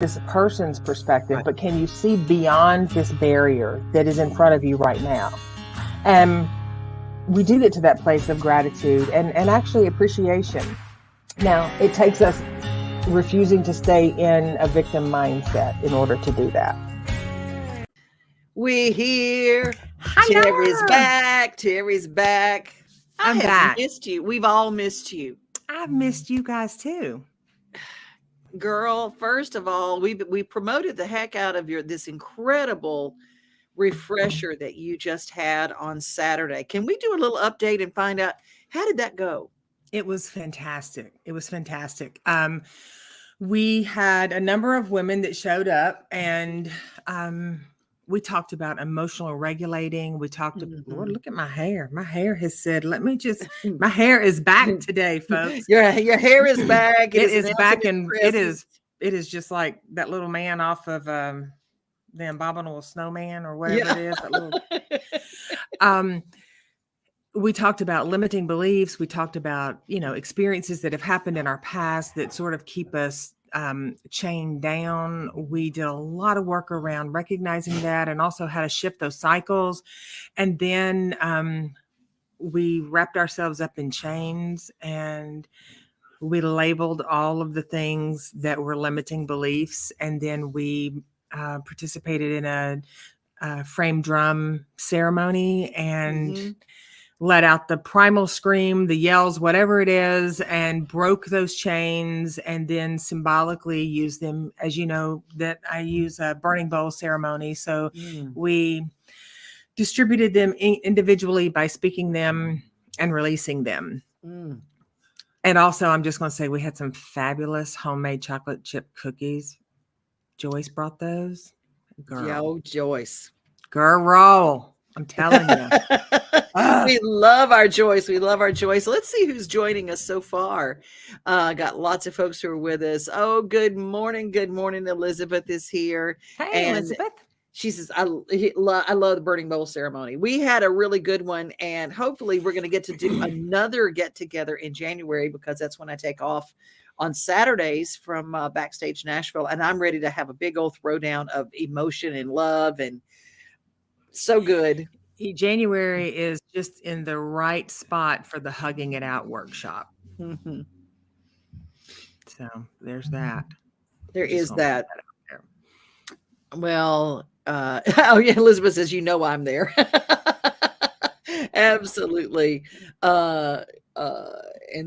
this person's perspective, Right. but can you see beyond this barrier that is in front of you right now? And we do get to that place of gratitude and actually appreciation. Now, it takes us refusing to stay in a victim mindset in order to do that. We here. Terry's Hiya! back. Terry's back. I I'm have back. missed you. We've all missed you. I've missed you guys too. Girl, first of all, we promoted the heck out of this incredible refresher that you just had on Saturday. Can we do a little update and find out how did that go? It was fantastic. It was fantastic. We had a number of women that showed up, and we talked about emotional regulating. We talked about, Lord, look at my hair. My hair has said, my hair is back today, folks. Your hair is back. It is back, and it is just like that little man off of the Abominable Snowman or whatever it is. That little, we talked about limiting beliefs. We talked about, experiences that have happened in our past that sort of keep us chained down. We did a lot of work around recognizing that and also how to shift those cycles. And then we wrapped ourselves up in chains and we labeled all of the things that were limiting beliefs. And then we participated in a frame drum ceremony and let out the primal scream, the yells, whatever it is, and broke those chains, and then symbolically use them. As you know, that I use a burning bowl ceremony. So we distributed them individually by speaking them and releasing them. And also, I'm just going to say we had some fabulous homemade chocolate chip cookies. Joyce brought those. Girl. Yo, Joyce. Girl. I'm telling you. We love our Joyce. We love our Joyce. Let's see who's joining us so far. Got lots of folks who are with us. Oh, good morning. Good morning. Elizabeth is here. Hey, Elizabeth. She says, I love the burning bowl ceremony. We had a really good one, and hopefully we're going to get to do another get together in January because that's when I take off on Saturdays from Backstage Nashville, and I'm ready to have a big old throwdown of emotion and love, and so good. January is just in the right spot for the Hugging It Out workshop. So there's that. There is that. Well, oh yeah, Elizabeth says, I'm there. Absolutely. And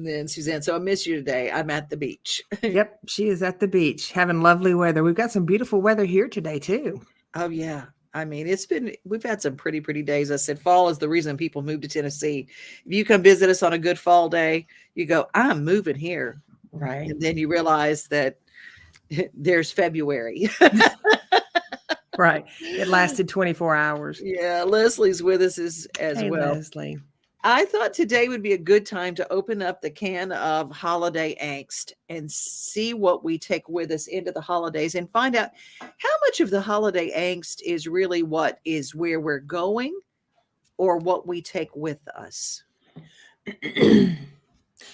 then Suzanne, so I miss you today. I'm at the beach. Yep, she is at the beach having lovely weather. We've got some beautiful weather here today too. Oh yeah. I mean, we've had some pretty days. I said, fall is the reason people move to Tennessee. If you come visit us on a good fall day, you go, I'm moving here. Right. And then you realize that there's February. Right. It lasted 24 hours. Yeah. Leslie's with us as well. Leslie. I thought today would be a good time to open up the can of holiday angst and see what we take with us into the holidays and find out how much of the holiday angst is really what is where we're going or what we take with us.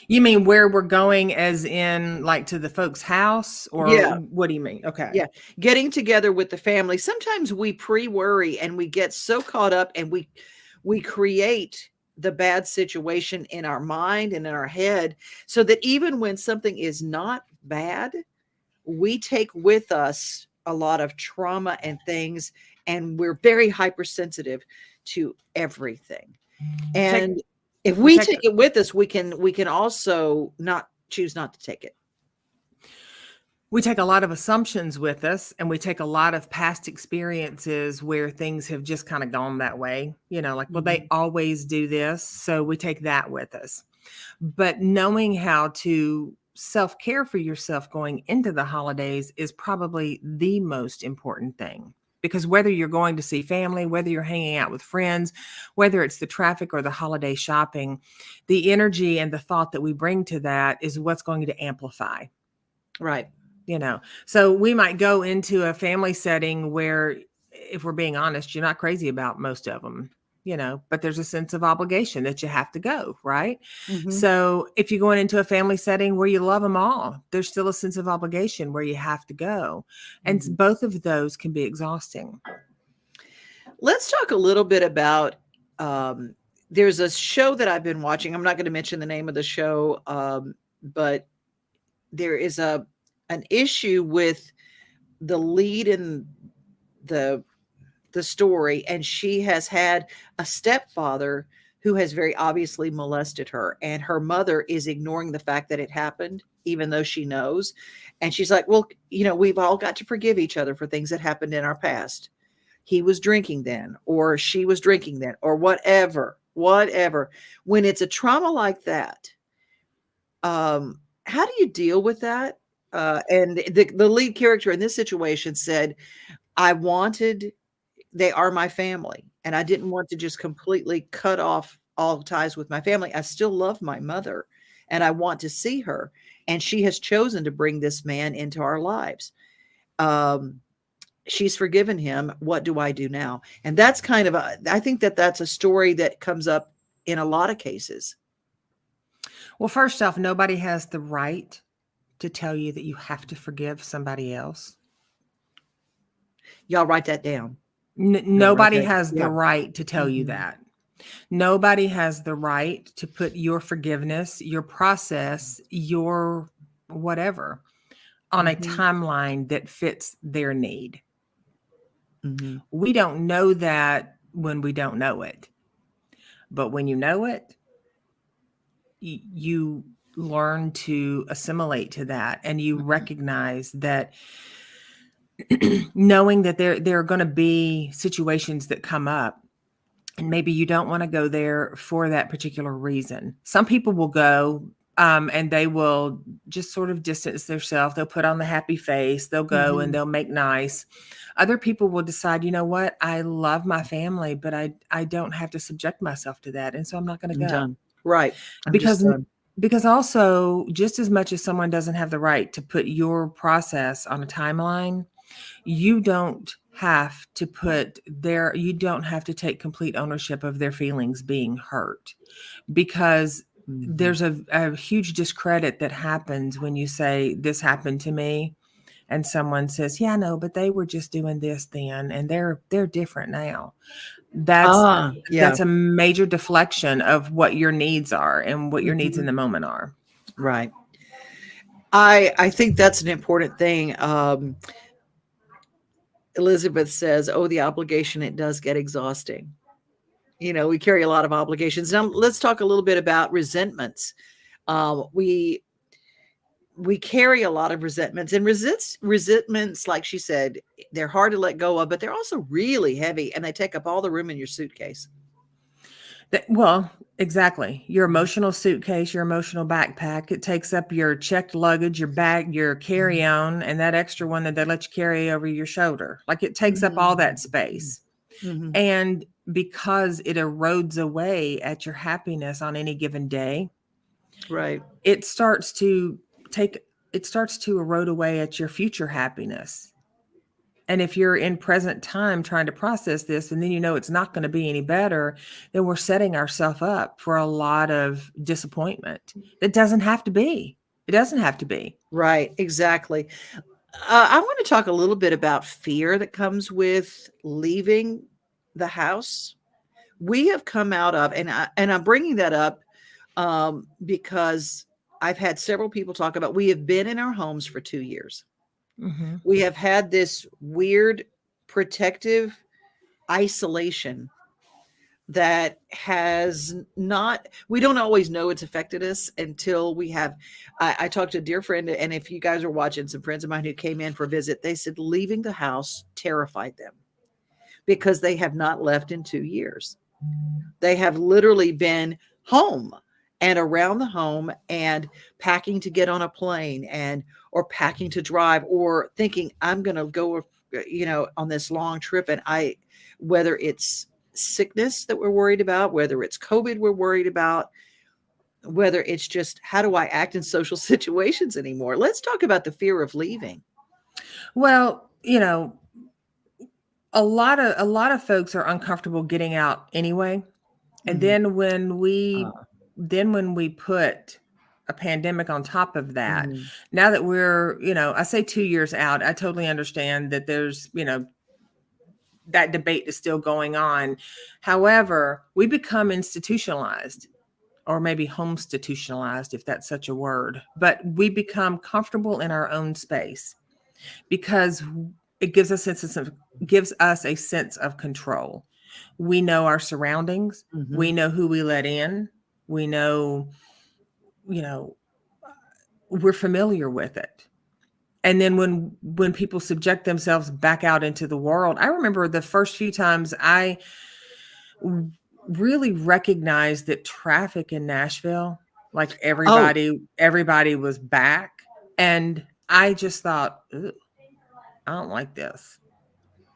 You mean where we're going as in like to the folks' house or what do you mean? Okay. Yeah. Getting together with the family. Sometimes we pre-worry and we get so caught up and we create the bad situation in our mind and in our head so that even when something is not bad, we take with us a lot of trauma and things, and we're very hypersensitive to everything. And if we take it with us, we can also choose not to take it. We take a lot of assumptions with us, and we take a lot of past experiences where things have just kind of gone that way, well, they always do this. So we take that with us. But knowing how to self-care for yourself going into the holidays is probably the most important thing. Because whether you're going to see family, whether you're hanging out with friends, whether it's the traffic or the holiday shopping, the energy and the thought that we bring to that is what's going to amplify. Right. So we might go into a family setting where, if we're being honest, you're not crazy about most of them. but there's a sense of obligation that you have to go, right? Mhm. So if you're going into a family setting where you love them all, there's still a sense of obligation where you have to go. And Mhm. both of those can be exhausting. Let's talk a little bit about, there's a show that I've been watching. I'm not going to mention the name of the show, but there is an issue with the lead in the story, and she has had a stepfather who has very obviously molested her, and her mother is ignoring the fact that it happened, even though she knows. And she's like, well, we've all got to forgive each other for things that happened in our past. He was drinking then, or she was drinking then, or whatever. When it's a trauma like that, how do you deal with that? And the lead character in this situation said, they are my family, and I didn't want to just completely cut off all ties with my family. I still love my mother, and I want to see her, and she has chosen to bring this man into our lives. She's forgiven him. What do I do now? And that's kind of I think that's a story that comes up in a lot of cases. Well, first off, nobody has the right to tell you that you have to forgive somebody else. Y'all write that down. Nobody has the right to tell you Mhm. that. Nobody has the right to put your forgiveness, your process, your whatever on a timeline that fits their need. Mhm. We don't know that when we don't know it. But when you know it, you learn to assimilate to that, and you recognize that knowing that there are going to be situations that come up, and maybe you don't want to go there for that particular reason. Some people will go and they will just sort of distance themselves. They'll put on the happy face. They'll go and they'll make nice. Other people will decide, you know what? I love my family, but I don't have to subject myself to that. And so I'm not going to go. Done. Right. Because also, just as much as someone doesn't have the right to put your process on a timeline, you don't have to take complete ownership of their feelings being hurt, because there's a huge discredit that happens when you say, this happened to me, and someone says, yeah, no, but they were just doing this then, and they're different now. That's a major deflection of what your needs are and what your needs in the moment are. Right. I think that's an important thing. Elizabeth says, oh, the obligation, it does get exhausting. We carry a lot of obligations. Now let's talk a little bit about resentments. We carry a lot of resentments, and resentments, like she said, they're hard to let go of, but they're also really heavy, and they take up all the room in your suitcase. Well, exactly. Your emotional suitcase, your emotional backpack, it takes up your checked luggage, your bag, your carry-on, and that extra one that they let you carry over your shoulder. Like, it takes up all that space. And because it erodes away at your happiness on any given day, right, it starts to erode away at your future happiness. And if you're in present time trying to process this, and then it's not going to be any better, then we're setting ourselves up for a lot of disappointment. It doesn't have to be. It doesn't have to be. Right, exactly. I want to talk a little bit about fear that comes with leaving the house. We have come out of, and I'm bringing that up because I've had several people talk about, we have been in our homes for 2 years. We have had this weird protective isolation that has not, we don't always know it's affected us until we have, I talked to a dear friend, and if you guys are watching, some friends of mine who came in for a visit, they said leaving the house terrified them because they have not left in 2 years. They have literally been home and around the home and packing to get on a plane or packing to drive, or thinking I'm going to go, on this long trip. And whether it's sickness that we're worried about, whether it's COVID we're worried about, whether it's just how do I act in social situations anymore? Let's talk about the fear of leaving. Well, a lot of folks are uncomfortable getting out anyway. And then when we put a pandemic on top of that, now that we're, I say 2 years out, I totally understand that there's, that debate is still going on. However, we become institutionalized, or maybe homstitutionalized, if that's such a word, but we become comfortable in our own space because it gives us a sense of control. We know our surroundings. We know who we let in. We know, we're familiar with it. And then when people subject themselves back out into the world, I remember the first few times I really recognized that traffic in Nashville, like everybody was back. And I just thought, I don't like this.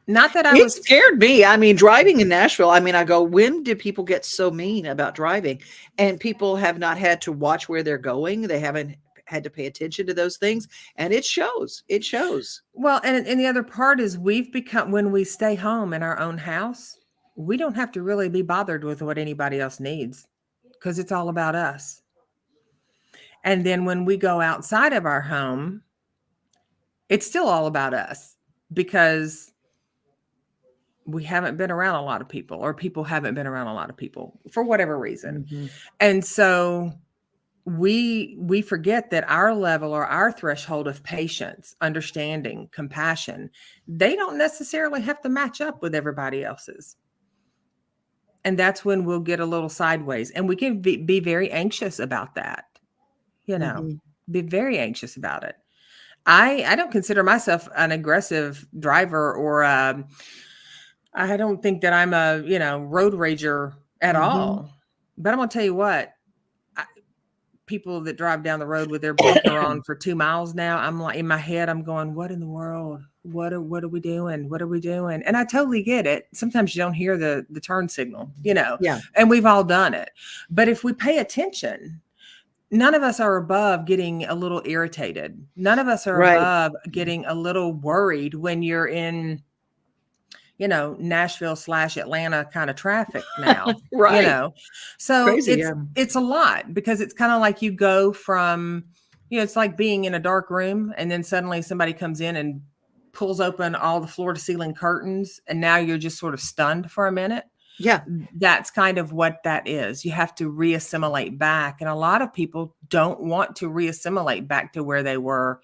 Not that it scared me. I mean, driving in Nashville, I mean, I go, when did people get so mean about driving? And people have not had to watch where they're going. They haven't had to pay attention to those things. And it shows. It shows. Well, and the other part is we've become, when we stay home in our own house, we don't have to really be bothered with what anybody else needs because it's all about us. And then when we go outside of our home, it's still all about us because we haven't been around a lot of people, or people haven't been around a lot of people for whatever reason. And so we forget that our level or our threshold of patience, understanding, compassion, they don't necessarily have to match up with everybody else's. And that's when we'll get a little sideways, and we can be very anxious about that, be very anxious about it. I don't consider myself an aggressive driver, or I don't think that I'm a, road rager at all. But I'm going to tell you what, people that drive down the road with their blinker on for 2 miles now, I'm like, in my head, I'm going, what in the world? What are we doing? What are we doing? And I totally get it. Sometimes you don't hear the turn signal, and we've all done it. But if we pay attention, none of us are above getting a little irritated. None of us are above getting a little worried when you're in, Nashville / Atlanta kind of traffic now, so crazy, it's a lot, because it's kind of like you go from, it's like being in a dark room and then suddenly somebody comes in and pulls open all the floor to ceiling curtains. And now you're just sort of stunned for a minute. Yeah. That's kind of what that is. You have to reassimilate back. And a lot of people don't want to reassimilate back to where they were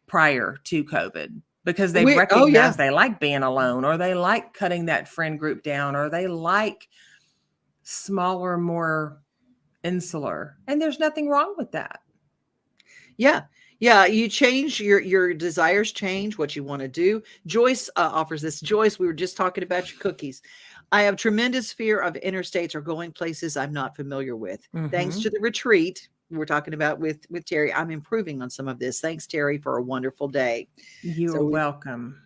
prior to COVID, because they recognize they like being alone, or they like cutting that friend group down, or they like smaller, more insular. And there's nothing wrong with that. Yeah. Yeah. You change your desires, change what you want to do. Joyce offers this. Joyce, we were just talking about your cookies. I have tremendous fear of interstates or going places I'm not familiar with. Thanks to the retreat we're talking about with Teri, I'm improving on some of this. Thanks, Teri, for a wonderful day. You're welcome.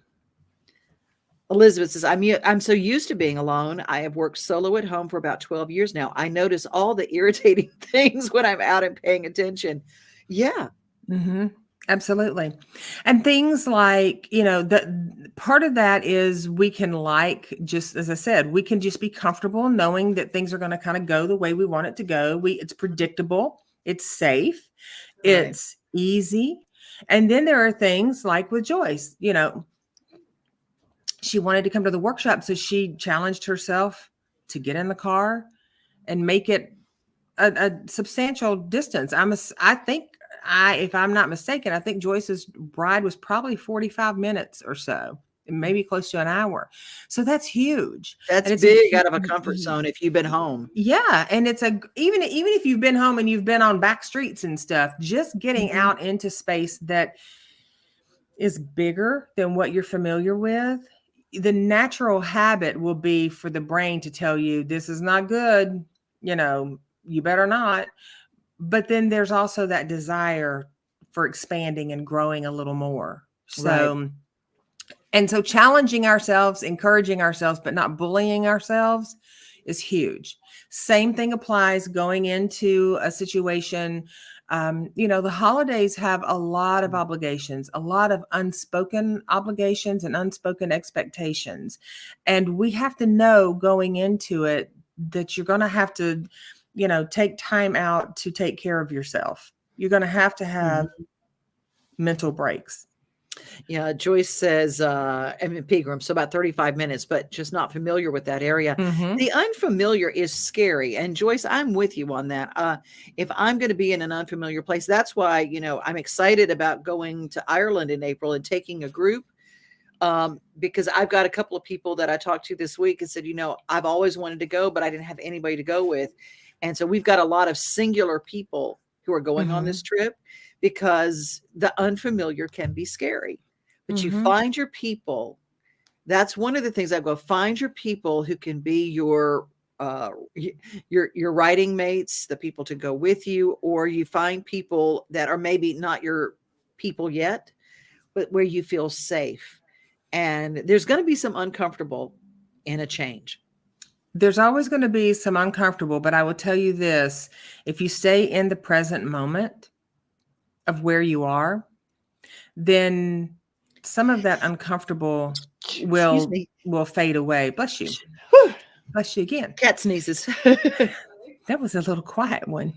Elizabeth says, I'm so used to being alone. I have worked solo at home for about 12 years now. I notice all the irritating things when I'm out and paying attention. Yeah. Absolutely. And things like, the part of that is we can, like, just as I said, we can just be comfortable knowing that things are going to kind of go the way we want it to go. It's predictable. It's safe. It's easy. And then there are things like with Joyce, she wanted to come to the workshop. So she challenged herself to get in the car and make it a substantial distance. I think, if I'm not mistaken, I think Joyce's ride was probably 45 minutes or so, maybe close to an hour. So that's huge. That's big out of a comfort zone if you've been home. Yeah. And it's even if you've been home and you've been on back streets and stuff, just getting out into space that is bigger than what you're familiar with, the natural habit will be for the brain to tell you, this is not good. You better not. But then there's also that desire for expanding and growing a little more. So, and so challenging ourselves, encouraging ourselves, but not bullying ourselves is huge. Same thing applies going into a situation The holidays have a lot of obligations, a lot of unspoken obligations and unspoken expectations. And we have to know going into it that you're going to have to, take time out to take care of yourself. You're going to have mental breaks. Yeah, Joyce says, I'm in Pegram, so about 35 minutes, but just not familiar with that area. The unfamiliar is scary. And Joyce, I'm with you on that. If I'm going to be in an unfamiliar place, that's why, I'm excited about going to Ireland in April and taking a group. Because I've got a couple of people that I talked to this week and said, I've always wanted to go, but I didn't have anybody to go with. And so we've got a lot of singular people who are going on this trip because the unfamiliar can be scary. But you find your people. That's one of the things I go, find your people who can be your riding mates, the people to go with you, or you find people that are maybe not your people yet, but where you feel safe. And there's going to be some uncomfortable in a change. There's always going to be some uncomfortable, but I will tell you this, if you stay in the present moment of where you are, then some of that uncomfortable will fade away. Bless you. Whew. Bless you again. Cat sneezes. That was a little quiet one.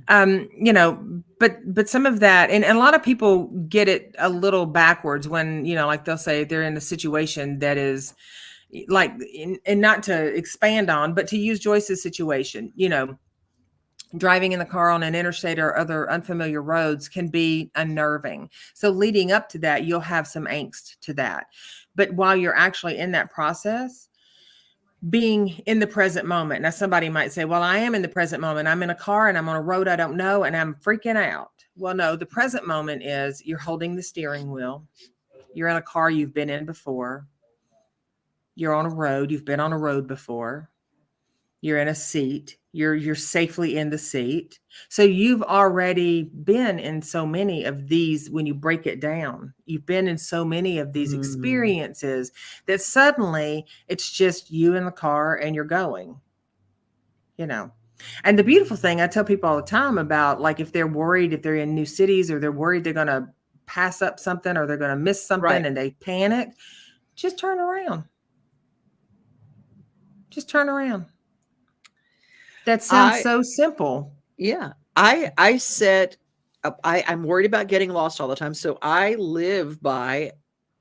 But some of that, and a lot of people get it a little backwards when, like they'll say they're in a situation that is like, and not to expand on, but to use Joyce's situation, driving in the car on an interstate or other unfamiliar roads can be unnerving. So leading up to that, you'll have some angst to that. But while you're actually in that process, being in the present moment. Now, somebody might say, well, I am in the present moment. I'm in a car and I'm on a road I don't know and I'm freaking out. Well, no, the present moment is you're holding the steering wheel. You're in a car you've been in before. You're on a road. You've been on a road before. You're in a seat. You're safely in the seat. So you've already been in so many of these, when you break it down, you've been in so many of these experiences that suddenly it's just you in the car and you're going, And the beautiful thing, I tell people all the time about, like, if they're worried, if they're in new cities or they're worried they're going to pass up something or they're going to miss something and they panic, just turn around. Just turn around. That sounds so simple. Yeah. I said, I'm worried about getting lost all the time. So I live by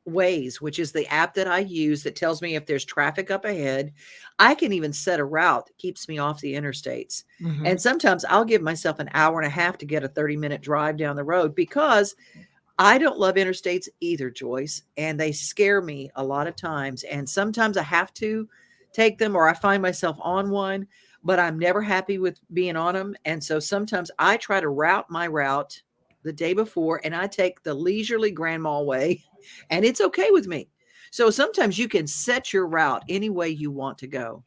Waze, which is the app that I use that tells me if there's traffic up ahead. I can even set a route that keeps me off the interstates. And sometimes I'll give myself an hour and a half to get a 30-minute drive down the road because I don't love interstates either, Joyce. And they scare me a lot of times. And sometimes I have to take them or I find myself on one, but I'm never happy with being on them. And so sometimes I try to route my route the day before and I take the leisurely Grand Mall way and it's okay with me. So sometimes you can set your route any way you want to go.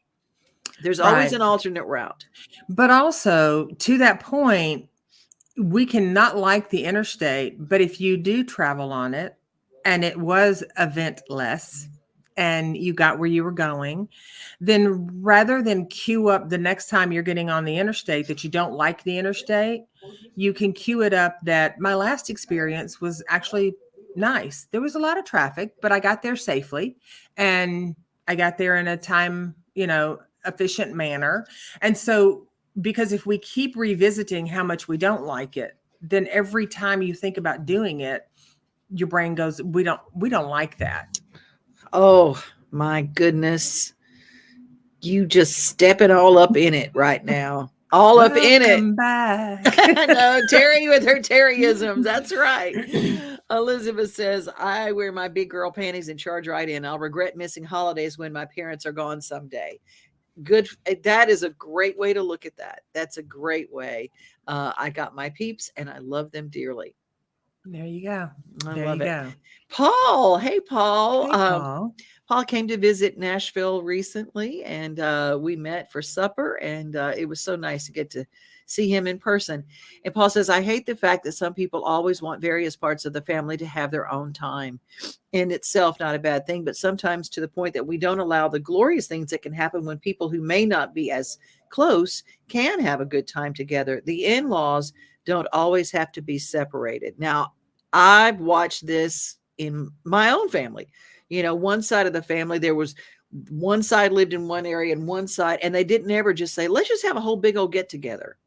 There's always an alternate route. But also to that point, we can not like the interstate, but if you do travel on it and it was eventless, and you got where you were going, then rather than queue up the next time you're getting on the interstate that you don't like the interstate, you can queue it up that my last experience was actually nice. There was a lot of traffic, but I got there safely and I got there in a time, efficient manner. And so, because if we keep revisiting how much we don't like it, then every time you think about doing it, your brain goes, we don't like that. Oh my goodness. You just stepping all up in it right now. All up in it. Back. No, Teri with her Terryisms. That's right. Elizabeth says, I wear my big girl panties and charge right in. I'll regret missing holidays when my parents are gone someday. Good. That is a great way to look at that. That's a great way. I got my peeps and I love them dearly. There you go. I love it. Paul. Hey, Paul. Hey, Paul. Paul came to visit Nashville recently and we met for supper and it was so nice to get to see him in person. And Paul says, I hate the fact that some people always want various parts of the family to have their own time. In itself, not a bad thing, but sometimes to the point that we don't allow the glorious things that can happen when people who may not be as close can have a good time together. The in-laws don't always have to be separated. Now, I've watched this in my own family. One side of the family, there was one side lived in one area and one side, and they didn't ever just say, let's just have a whole big old get together.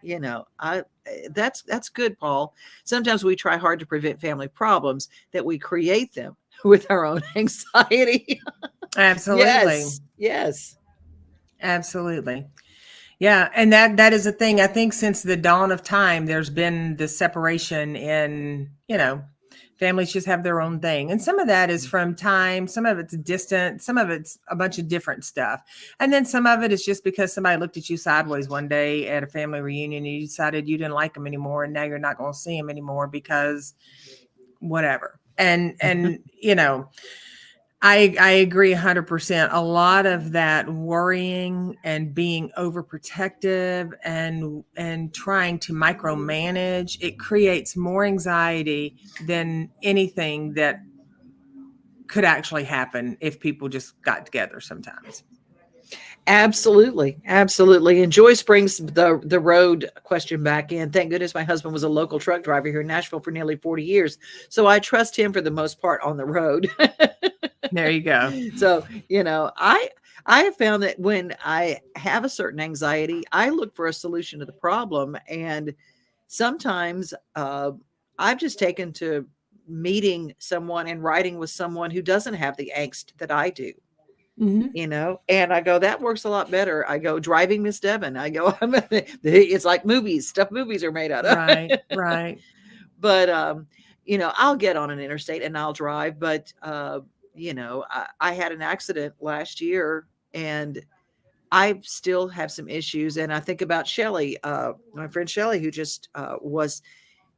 That's good, Paul. Sometimes we try hard to prevent family problems, that we create them with our own anxiety. Absolutely. Yes. Absolutely. Yeah. And that is a thing. I think since the dawn of time, there's been the separation in, families just have their own thing. And some of that is from time, some of it's distant, some of it's a bunch of different stuff. And then some of it is just because somebody looked at you sideways one day at a family reunion and you decided you didn't like them anymore. And now you're not going to see them anymore because whatever. And I agree 100%. A lot of that worrying and being overprotective and trying to micromanage, it creates more anxiety than anything that could actually happen if people just got together sometimes. Absolutely. And Joyce brings the road question back in. Thank goodness my husband was a local truck driver here in Nashville for nearly 40 years. So I trust him for the most part on the road. There you go. So, I have found that when I have a certain anxiety, I look for a solution to the problem. And sometimes I've just taken to meeting someone and riding with someone who doesn't have the angst that I do. Mm-hmm. And I go, that works a lot better. I go, driving Miss Devon. I go, it's like movies, stuff movies are made out of. Right. But, I'll get on an interstate and I'll drive. But, I had an accident last year and I still have some issues. And I think about Shelly, my friend Shelly, who just was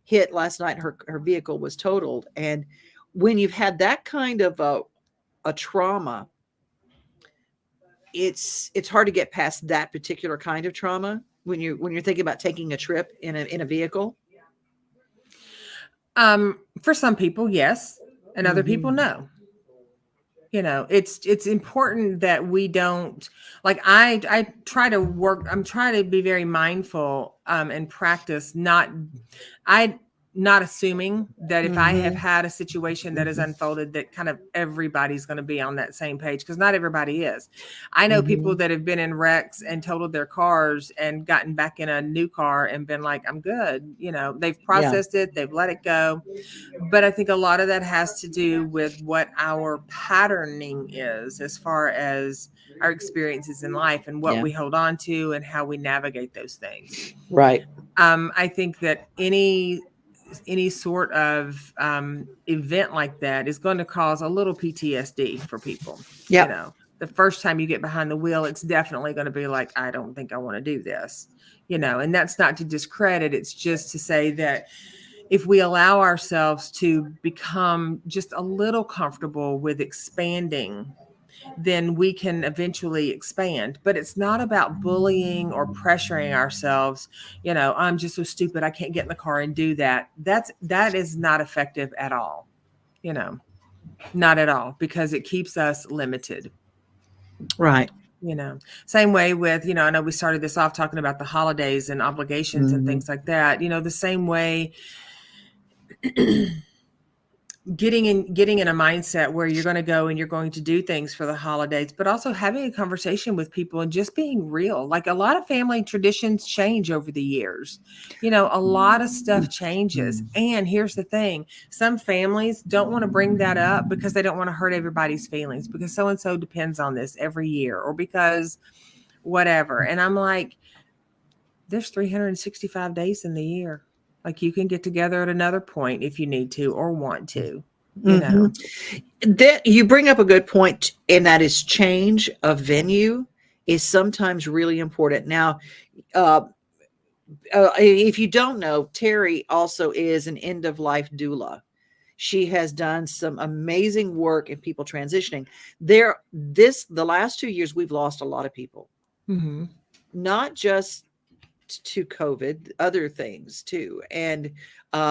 hit last night. Her vehicle was totaled. And when you've had that kind of a trauma, it's hard to get past that particular kind of trauma when you're thinking about taking a trip in a vehicle. For some people, yes, and other people, no. It's important that we don't, like, I try to work. I'm trying to be very mindful and practice not assuming that if I have had a situation that has unfolded that kind of everybody's going to be on that same page, because not everybody is. I know people that have been in wrecks and totaled their cars and gotten back in a new car and been like, I'm good. They've processed it, they've let it go. But I think a lot of that has to do with what our patterning is as far as our experiences in life and what we hold on to and how we navigate those things. Right. I think that any sort of event like that is going to cause a little PTSD for people. Yeah. The first time you get behind the wheel, it's definitely going to be like, I don't think I want to do this, and that's not to discredit. It's just to say that if we allow ourselves to become just a little comfortable with expanding, then we can eventually expand. But it's not about bullying or pressuring ourselves. I'm just so stupid, I can't get in the car and do that. That is not effective at all. Not at all, because it keeps us limited. Right. Same way with, I know we started this off talking about the holidays and obligations and things like that. The same way getting in a mindset where you're going to go and you're going to do things for the holidays, but also having a conversation with people and just being real. Like, a lot of family traditions change over the years. A lot of stuff changes. And here's the thing. Some families don't want to bring that up because they don't want to hurt everybody's feelings, because so-and-so depends on this every year, or because whatever. And I'm like, there's 365 days in the year. Like, you can get together at another point if you need to or want to, That you bring up a good point, and that is change of venue is sometimes really important. Now, if you don't know, Teri also is an end of life doula. She has done some amazing work in people transitioning. The last 2 years, we've lost a lot of people, not just to COVID, other things too. And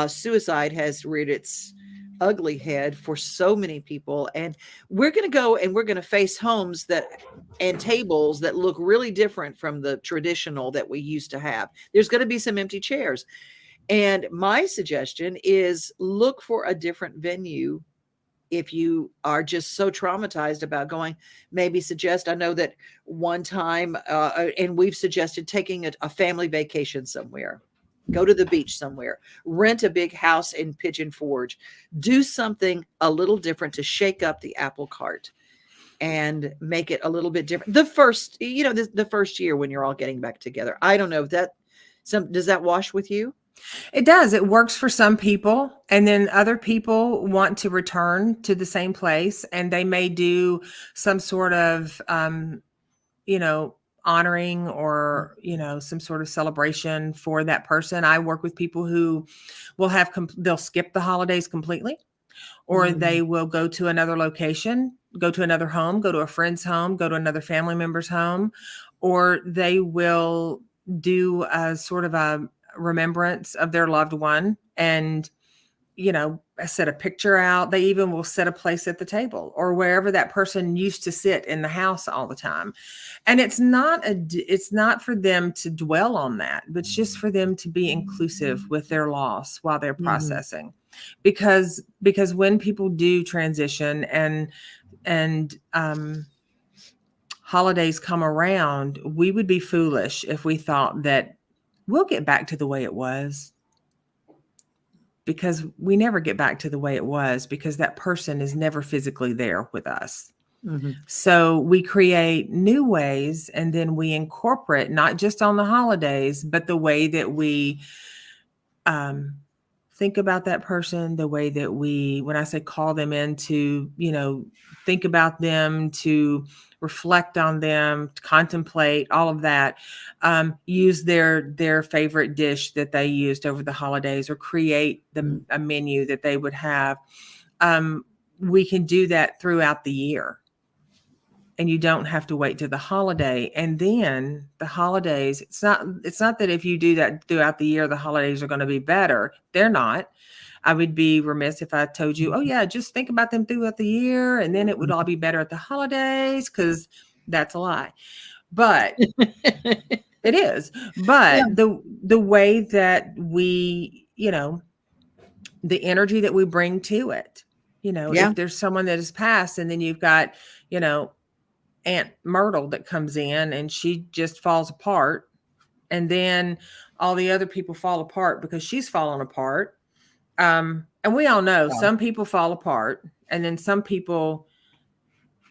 suicide has reared its ugly head for so many people. And we're going to go and we're going to face homes and tables that look really different from the traditional that we used to have. There's going to be some empty chairs. And my suggestion is look for a different venue. If you are just so traumatized about going, maybe suggest, I know that one time, and we've suggested taking a family vacation somewhere, go to the beach somewhere, rent a big house in Pigeon Forge, do something a little different to shake up the apple cart and make it a little bit different. The first year when you're all getting back together. I don't know if does that wash with you? It does. It works for some people. And then other people want to return to the same place, and they may do some sort of, honoring or, some sort of celebration for that person. I work with people who will they'll skip the holidays completely, or they will go to another location, go to another home, go to a friend's home, go to another family member's home, or they will do a sort of a remembrance of their loved one and, set a picture out. They even will set a place at the table or wherever that person used to sit in the house all the time. And it's not for them to dwell on that, but it's just for them to be inclusive with their loss while they're processing. Because when people do transition and holidays come around, we would be foolish if we thought that we'll get back to the way it was, because we never get back to the way it was, because that person is never physically there with us. So we create new ways, and then we incorporate not just on the holidays, but the way that we think about that person, the way that we, when I say call them in to, think about them, to reflect on them, to contemplate, all of that, use their favorite dish that they used over the holidays, or create a menu that they would have. We can do that throughout the year. And you don't have to wait to the holiday. And then the holidays, it's not that if you do that throughout the year, the holidays are going to be better. They're not. I would be remiss if I told you, oh yeah, just think about them throughout the year and then it would all be better at the holidays, because that's a lie. But it is. But the way that we, the energy that we bring to it, if there's someone that has passed and then you've got, Aunt Myrtle that comes in and she just falls apart, and then all the other people fall apart because she's fallen apart. And we all know some people fall apart, and then some people,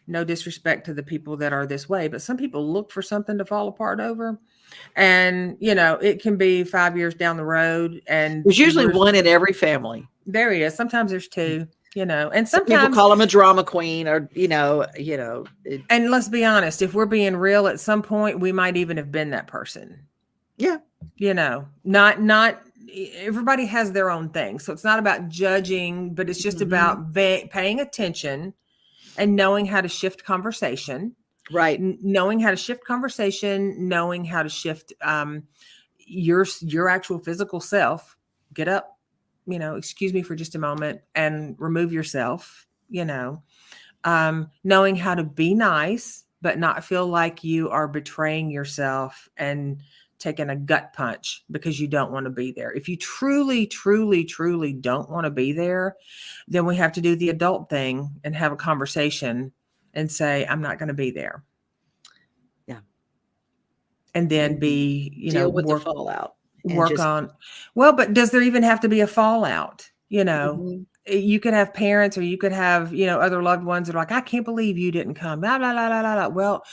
no disrespect to the people that are this way, but some people look for something to fall apart over. And, it can be 5 years down the road. And there's usually one in every family. There he is. Sometimes there's two. And some sometimes people call him a drama queen, or, and let's be honest, if we're being real, at some point, we might even have been that person. Yeah. Not everybody has their own thing. So it's not about judging, but it's just about paying attention and knowing how to shift conversation. Right. Knowing how to shift conversation, knowing how to shift your actual physical self. Get up. Excuse me for just a moment, and remove yourself, knowing how to be nice, but not feel like you are betraying yourself and taking a gut punch because you don't want to be there. If you truly, truly, truly don't want to be there, then we have to do the adult thing and have a conversation and say, I'm not going to be there. Yeah. And then deal with the fallout. But does there even have to be a fallout? You could have parents, or you could have, other loved ones that are like, I can't believe you didn't come. Blah, blah, blah, blah, blah. Well,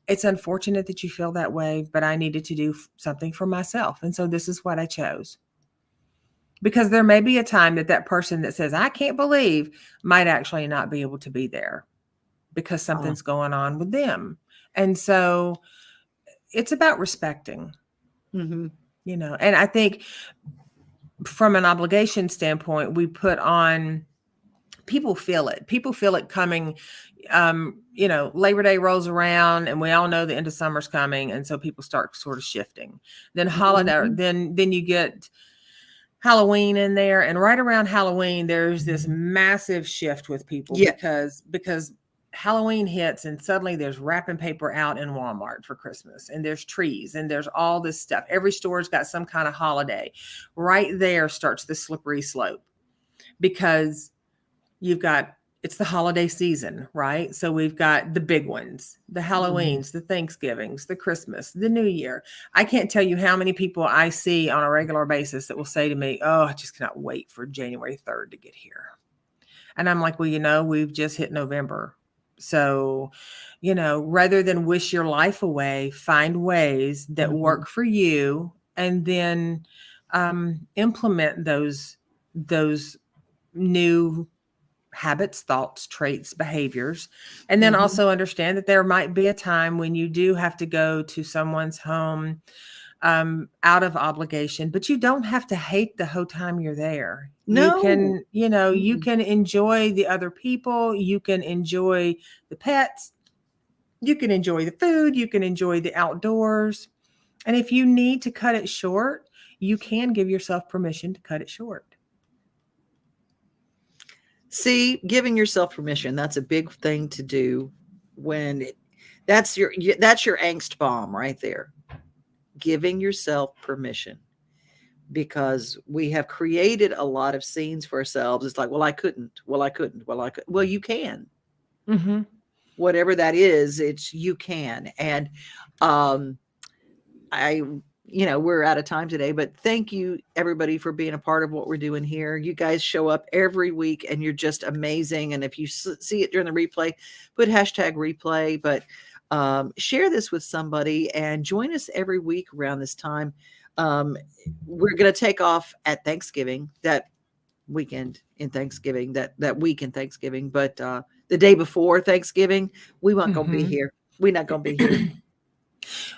it's unfortunate that you feel that way, but I needed to do something for myself. And so this is what I chose. Because there may be a time that person that says, I can't believe, might actually not be able to be there because something's going on with them. And so it's about respecting. And I think from an obligation standpoint, we put on, people feel it coming, Labor Day rolls around and we all know the end of summer's coming. And so people start sort of shifting. Then holiday, then you get Halloween in there. And right around Halloween, there's this massive shift with people because Halloween hits and suddenly there's wrapping paper out in Walmart for Christmas and there's trees and there's all this stuff. Every store's got some kind of holiday. Right there starts the slippery slope because it's the holiday season, right? So we've got the big ones, the Halloweens, the Thanksgivings, the Christmas, the New Year. I can't tell you how many people I see on a regular basis that will say to me, oh, I just cannot wait for January 3rd to get here. And I'm like, well, we've just hit November. So, rather than wish your life away, find ways that work for you and then implement those new habits, thoughts, traits, behaviors, and then also understand that there might be a time when you do have to go to someone's home out of obligation, but you don't have to hate the whole time you're there. No. You can enjoy the other people, you can enjoy the pets, you can enjoy the food, you can enjoy the outdoors. And if you need to cut it short, you can give yourself permission to cut it short. See, giving yourself permission, that's a big thing to do that's your angst bomb right there. Giving yourself permission, because we have created a lot of scenes for ourselves. It's like, well, I couldn't. Well, you can. Whatever that is, you can. And we're out of time today, but thank you everybody for being a part of what we're doing here. You guys show up every week and you're just amazing. And if you see it during the replay, put #replay, but share this with somebody and join us every week around this time. We're going to take off at Thanksgiving, that weekend in Thanksgiving, that week in Thanksgiving, but the day before Thanksgiving, we weren't going to be here. We're not going to be here.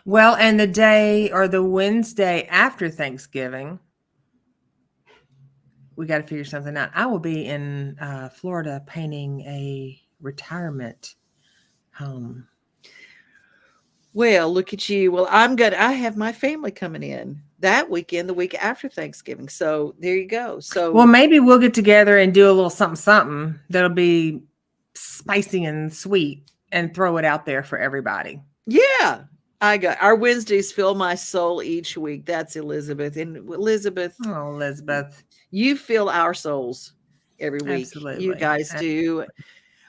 Well, and the day or the Wednesday after Thanksgiving, we got to figure something out. I will be in Florida painting a retirement home. Well, look at you. Well, I have my family coming in that weekend, the week after Thanksgiving. So there you go. So, well, maybe we'll get together and do a little something that'll be spicy and sweet and throw it out there for everybody. Yeah. I got our Wednesdays fill my soul each week. That's Elizabeth. And Elizabeth. Oh, Elizabeth. You fill our souls every week. Absolutely. You guys do.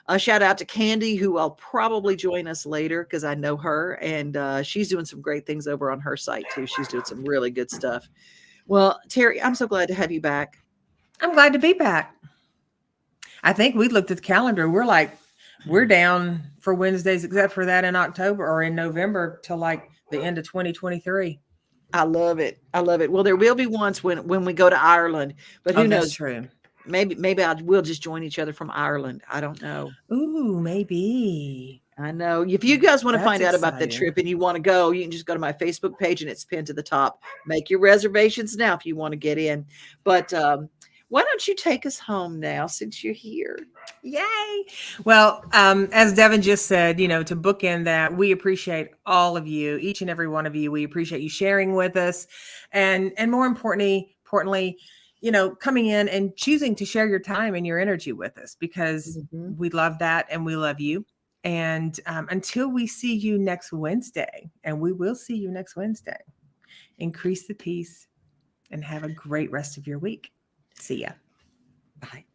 A shout out to Candy, who will probably join us later because I know her. And she's doing some great things over on her site too. She's doing some really good stuff. Well, Teri, I'm so glad to have you back. I'm glad to be back. I think we looked at the calendar. We're down for Wednesdays, except for that in October or in November till like the end of 2023. I love it. I love it. Well, there will be once when we go to Ireland, but who knows? That's true. Maybe we'll just join each other from Ireland. I don't know. Ooh, maybe. I know. If you guys want to find out about the trip and you want to go, you can just go to my Facebook page and it's pinned to the top. Make your reservations now if you want to get in. But why don't you take us home now since you're here? Yay. Well, as Devin just said, to bookend that, we appreciate all of you, each and every one of you. We appreciate you sharing with us. And more importantly, coming in and choosing to share your time and your energy with us, because we love that and we love you. And until we see you next Wednesday, and we will see you next Wednesday, increase the peace and have a great rest of your week. See ya. Bye.